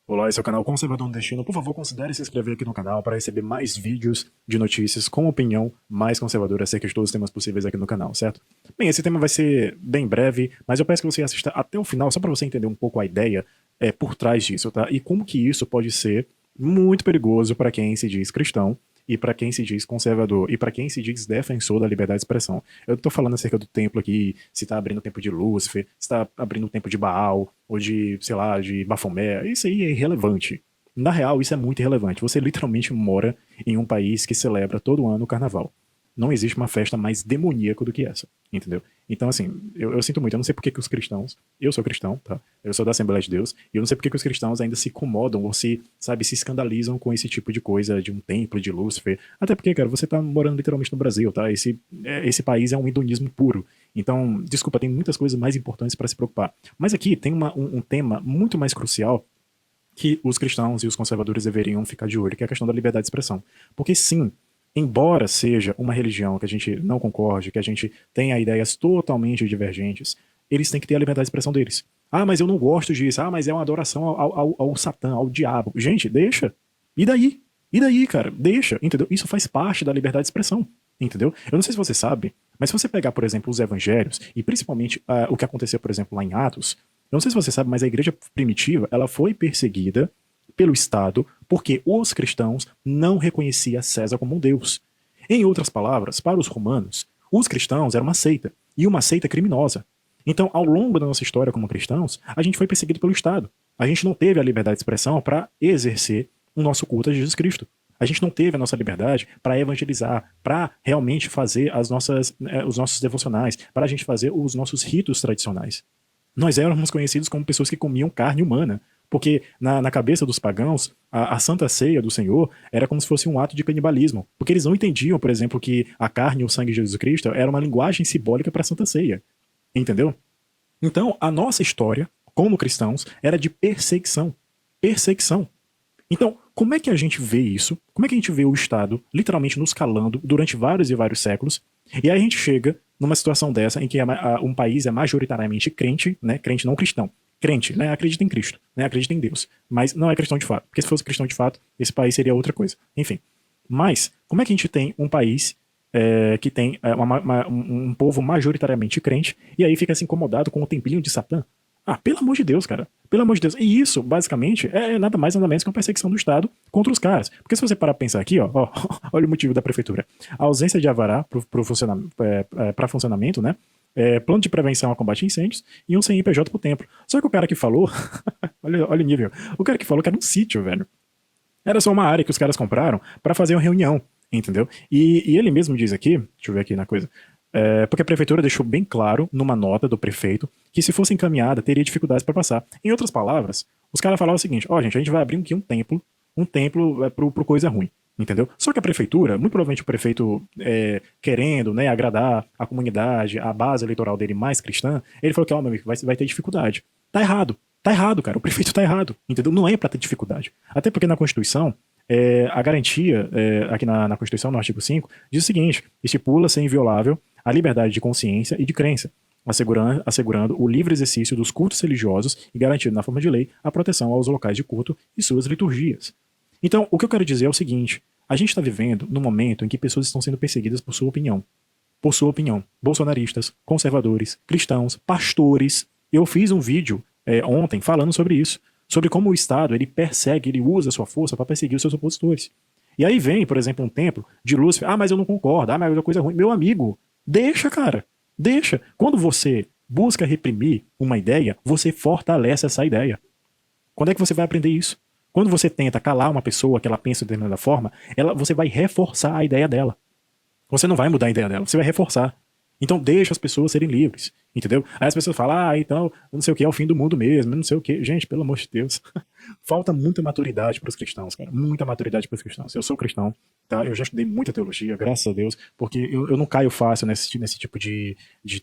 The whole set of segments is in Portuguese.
Olá, esse é o canal Conservador no Destino. Por favor, considere se inscrever aqui no canal para receber mais vídeos de notícias com opinião mais conservadora acerca de todos os temas possíveis aqui no canal, certo? Bem, esse tema vai ser bem breve, mas eu peço que você assista até o final, só para você entender um pouco a ideia por trás disso, tá? E como que isso pode ser muito perigoso para quem se diz cristão e para quem se diz conservador e para quem se diz defensor da liberdade de expressão. Eu tô falando acerca do templo aqui, se tá abrindo o templo de Lúcifer, se tá abrindo o templo de Baal, ou de, sei lá, de Bafomé. Isso aí é irrelevante. Na real, isso é muito irrelevante. Você literalmente mora em um país que celebra todo ano o carnaval. Não existe uma festa mais demoníaca do que essa, entendeu? Então, assim, eu sinto muito. Eu não sei por que os cristãos, eu sou cristão, tá? Eu sou da Assembleia de Deus, e eu não sei por que os cristãos ainda se incomodam ou se, sabe, se escandalizam com esse tipo de coisa, de um templo de Lúcifer. Até porque, cara, você tá morando literalmente no Brasil, tá? Esse país é um hedonismo puro. Então, desculpa, tem muitas coisas mais importantes para se preocupar. Mas aqui tem um tema muito mais crucial que os cristãos e os conservadores deveriam ficar de olho, que é a questão da liberdade de expressão. Porque sim, embora seja uma religião que a gente não concorde, que a gente tenha ideias totalmente divergentes, eles têm que ter a liberdade de expressão deles. Ah, mas eu não gosto disso. Ah, mas é uma adoração ao Satã, ao diabo. Gente, deixa. E daí? E daí, cara? Deixa, entendeu? Isso faz parte da liberdade de expressão, entendeu? Eu não sei se você sabe, mas se você pegar, por exemplo, os evangelhos, e principalmente o que aconteceu, por exemplo, lá em Atos, eu não sei se você sabe, mas a igreja primitiva, ela foi perseguida pelo Estado porque os cristãos não reconheciam César como um deus. Em outras palavras, para os romanos, os cristãos eram uma seita, e uma seita criminosa. Então, ao longo da nossa história como cristãos, a gente foi perseguido pelo Estado. A gente não teve a liberdade de expressão para exercer o nosso culto a Jesus Cristo. A gente não teve a nossa liberdade para evangelizar, para realmente fazer os nossos devocionais, para a gente fazer os nossos ritos tradicionais. Nós éramos conhecidos como pessoas que comiam carne humana, porque na cabeça dos pagãos, a Santa Ceia do Senhor era como se fosse um ato de canibalismo, porque eles não entendiam, por exemplo, que a carne e o sangue de Jesus Cristo era uma linguagem simbólica para a Santa Ceia, entendeu? Então, a nossa história, como cristãos, era de perseguição. Perseguição. Então, como é que a gente vê isso? Como é que a gente vê o Estado literalmente nos calando durante vários e vários séculos? E aí a gente chega numa situação dessa em que um país é majoritariamente crente, né? Crente não cristão. Crente, né? Acredita em Cristo, né? Acredita em Deus. Mas não é cristão de fato. Porque se fosse cristão de fato, esse país seria outra coisa. Enfim. Mas, como é que a gente tem um país que tem um povo majoritariamente crente e aí fica se incomodado com o templinho de Satã? Ah, pelo amor de Deus, cara. Pelo amor de Deus. E isso, basicamente, é nada mais nada menos que uma perseguição do Estado contra os caras. Porque se você parar pra pensar aqui, ó olha o motivo da prefeitura. A ausência de alvará para funcionamento, né? Plano de prevenção a combate a incêndios e um CNPJ pro templo. Só que o cara que falou, olha o nível, o cara que falou que era um sítio, velho. Era só uma área que os caras compraram para fazer uma reunião, entendeu? E ele mesmo diz aqui, deixa eu ver aqui na coisa, porque a prefeitura deixou bem claro, numa nota do prefeito, que se fosse encaminhada, teria dificuldades para passar. Em outras palavras, os caras falavam o seguinte, gente, a gente vai abrir aqui um templo pro coisa ruim, entendeu? Só que a prefeitura, muito provavelmente o prefeito querendo, né, agradar a comunidade, a base eleitoral dele mais cristã, ele falou que, meu amigo, vai ter dificuldade. Tá errado. Tá errado, cara. O prefeito tá errado, entendeu? Não é para ter dificuldade. Até porque na Constituição, a garantia, aqui na Constituição, no artigo 5, diz o seguinte, estipula ser inviolável a liberdade de consciência e de crença, assegurando o livre exercício dos cultos religiosos e garantindo, na forma de lei, a proteção aos locais de culto e suas liturgias. Então, o que eu quero dizer é o seguinte, a gente está vivendo num momento em que pessoas estão sendo perseguidas por sua opinião. Por sua opinião. Bolsonaristas, conservadores, cristãos, pastores. Eu fiz um vídeo ontem falando sobre isso, sobre como o Estado ele persegue, ele usa a sua força para perseguir os seus opositores. E aí vem, por exemplo, um templo de Lúcifer, mas eu não concordo, mas é uma coisa ruim. Meu amigo, deixa, cara, deixa. Quando você busca reprimir uma ideia, você fortalece essa ideia. Quando é que você vai aprender isso? Quando você tenta calar uma pessoa que ela pensa de determinada forma, você vai reforçar a ideia dela. Você não vai mudar a ideia dela, você vai reforçar. Então deixa as pessoas serem livres, entendeu? Aí as pessoas falam, então, não sei o que, é o fim do mundo mesmo, não sei o que. Gente, pelo amor de Deus. Falta muita maturidade para os cristãos, cara. Muita maturidade para os cristãos. Eu sou cristão, tá? Eu já estudei muita teologia, graças a Deus, porque eu não caio fácil nesse tipo de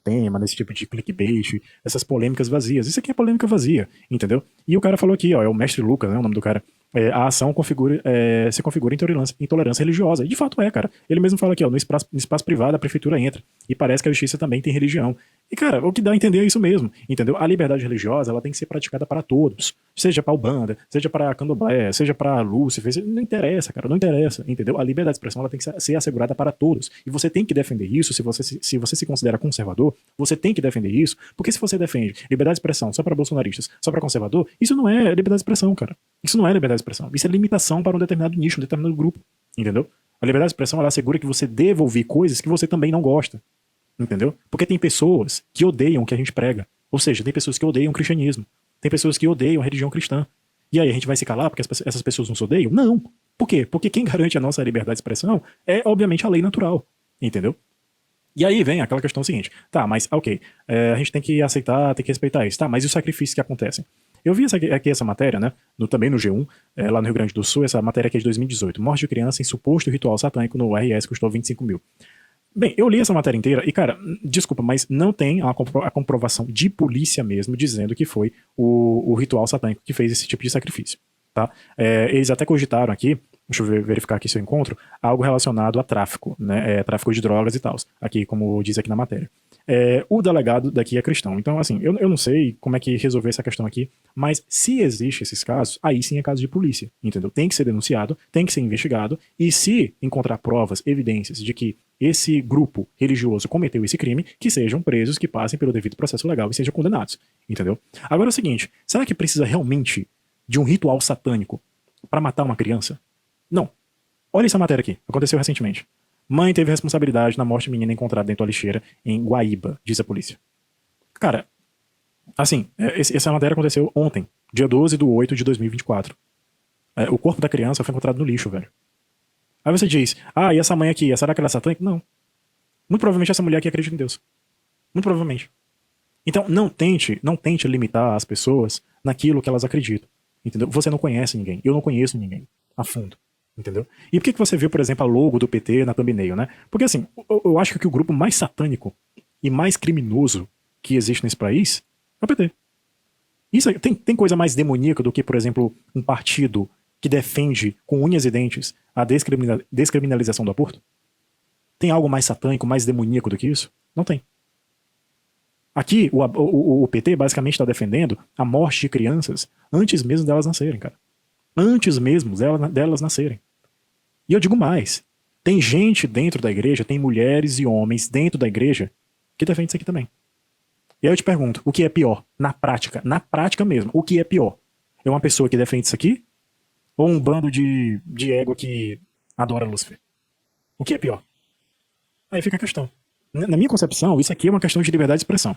tema, nesse tipo de clickbait, essas polêmicas vazias. Isso aqui é polêmica vazia, entendeu? E o cara falou aqui, é o mestre Lucas, né, o nome do cara. a ação se configura intolerância religiosa. E de fato é, cara. Ele mesmo fala aqui, ó, no espaço privado a prefeitura entra. E parece que a justiça também tem religião. E, cara, o que dá a entender é isso mesmo, entendeu? A liberdade religiosa, ela tem que ser praticada para todos. Seja para Ubanda, seja para Candomblé, seja para Lúcifer, não interessa, cara, não interessa, entendeu? A liberdade de expressão, ela tem que ser assegurada para todos. E você tem que defender isso, se você se considera conservador, você tem que defender isso, porque se você defende liberdade de expressão só para bolsonaristas, só para conservador, isso não é liberdade de expressão, cara. Isso não é liberdade de expressão. Isso é limitação para um determinado nicho, um determinado grupo, entendeu? A liberdade de expressão, ela assegura que você deva ouvir coisas que você também não gosta. Entendeu? Porque tem pessoas que odeiam o que a gente prega. Ou seja, tem pessoas que odeiam o cristianismo. Tem pessoas que odeiam a religião cristã. E aí a gente vai se calar porque essas pessoas nos odeiam? Não. Por quê? Porque quem garante a nossa liberdade de expressão é, obviamente, a lei natural. Entendeu? E aí vem aquela questão seguinte. Tá, mas ok, a gente tem que aceitar, tem que respeitar isso. Tá, mas e os sacrifícios que acontecem? Eu vi aqui essa matéria, né? Também no G1, lá no Rio Grande do Sul, essa matéria aqui é de 2018. Morte de criança em suposto ritual satânico no RS custou 25 mil. Bem, eu li essa matéria inteira e, cara, desculpa, mas não tem a comprovação de polícia mesmo dizendo que foi o ritual satânico que fez esse tipo de sacrifício, tá? Eles até cogitaram aqui, deixa eu verificar aqui se eu encontro, algo relacionado a tráfico, né? Tráfico de drogas e tal, aqui, como diz aqui na matéria. O delegado daqui é cristão, então, assim, eu não sei como é que resolver essa questão aqui, mas se existe esses casos, aí sim é caso de polícia, entendeu? Tem que ser denunciado, tem que ser investigado, e se encontrar provas, evidências de que esse grupo religioso cometeu esse crime, que sejam presos, que passem pelo devido processo legal e sejam condenados, entendeu? Agora é o seguinte, será que precisa realmente de um ritual satânico para matar uma criança? Não. Olha essa matéria aqui, aconteceu recentemente. Mãe teve responsabilidade na morte de menina encontrada dentro da lixeira em Guaíba, diz a polícia. Cara, assim, essa matéria aconteceu ontem, dia 12/8/2024. O corpo da criança foi encontrado no lixo, velho. Aí você diz, e essa mãe aqui, será que ela é satânica? Não. Muito provavelmente essa mulher aqui acredita em Deus. Muito provavelmente. Então, não tente limitar as pessoas naquilo que elas acreditam. Entendeu? Você não conhece ninguém. Eu não conheço ninguém a fundo. Entendeu? E por que você viu, por exemplo, a logo do PT na thumbnail, né? Porque, assim, eu acho que o grupo mais satânico e mais criminoso que existe nesse país é o PT. Isso tem coisa mais demoníaca do que, por exemplo, um partido que defende com unhas e dentes a descriminalização do aborto? Tem algo mais satânico, mais demoníaco do que isso? Não tem. Aqui, o PT basicamente está defendendo a morte de crianças antes mesmo delas nascerem, cara. Antes mesmo delas nascerem. E eu digo mais. Tem gente dentro da igreja, tem mulheres e homens dentro da igreja que defendem isso aqui também. E aí eu te pergunto, o que é pior? Na prática mesmo, o que é pior? É uma pessoa que defende isso aqui? Ou um bando de ego que adora Lúcifer? O que é pior? Aí fica a questão. Na minha concepção, isso aqui é uma questão de liberdade de expressão.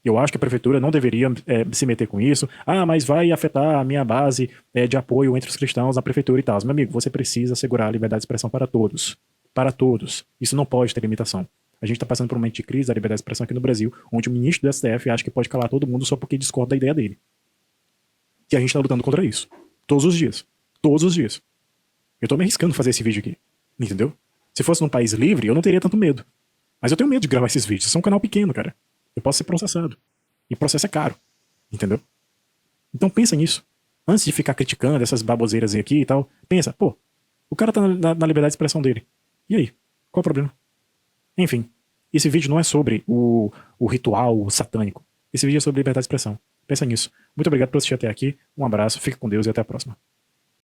Eu acho que a prefeitura não deveria se meter com isso. Mas vai afetar a minha base de apoio entre os cristãos na prefeitura e tal. Meu amigo, você precisa assegurar a liberdade de expressão para todos. Para todos. Isso não pode ter limitação. A gente está passando por um momento de crise da liberdade de expressão aqui no Brasil, onde o ministro do STF acha que pode calar todo mundo só porque discorda da ideia dele. E a gente está lutando contra isso. Todos os dias. Todos os dias. Eu tô me arriscando fazer esse vídeo aqui. Entendeu? Se fosse num país livre, eu não teria tanto medo. Mas eu tenho medo de gravar esses vídeos. Isso é um canal pequeno, cara. Eu posso ser processado. E processo é caro. Entendeu? Então pensa nisso. Antes de ficar criticando essas baboseiras aqui e tal, pensa, o cara tá na liberdade de expressão dele. E aí? Qual é o problema? Enfim, esse vídeo não é sobre o ritual satânico. Esse vídeo é sobre liberdade de expressão. Pensa nisso. Muito obrigado por assistir até aqui. Um abraço, fica com Deus e até a próxima.